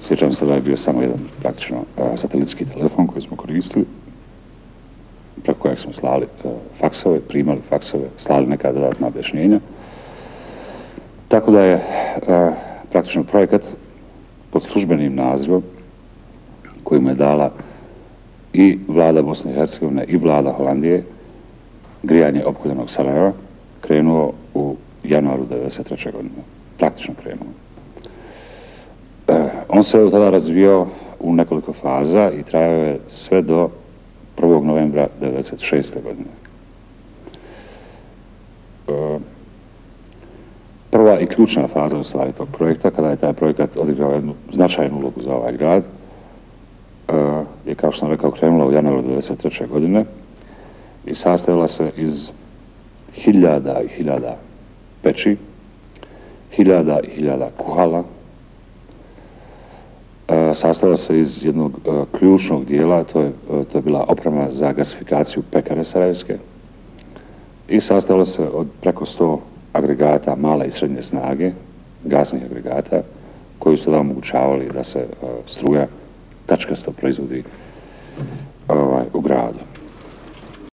Sjećam se da je bio samo jedan praktično satelitski telefon koji smo koristili, preko kojeg smo slali faksove, primali faksove, slali neka dodatna objašnjenja. Tako da je praktično projekat pod službenim nazivom koji mu je dala i vlada Bosne i Hercegovine i vlada Holandije, grijanje opkoljenog Sarajeva, krenuo u januaru 1993. godine. Praktično krenuo. On se od tada razvijao u nekoliko faza i trajao je sve do 1. novembra 1996. godine. Prva i ključna faza u stvari tog projekta, kada je taj projekat odigrao jednu značajnu ulogu za ovaj grad, je, kao što sam rekao, krenula u januaru 1993. godine i sastojala se iz hiljada i hiljada peći, hiljada i hiljada kuhala. Sastojala se iz jednog ključnog dijela, to je bila oprema za gasifikaciju pekare sarajevske, i sastojala se od preko 100 agregata male i srednje snage, gasnih agregata, koji su da omogućavali da se struja tačkasto proizvodi u gradu.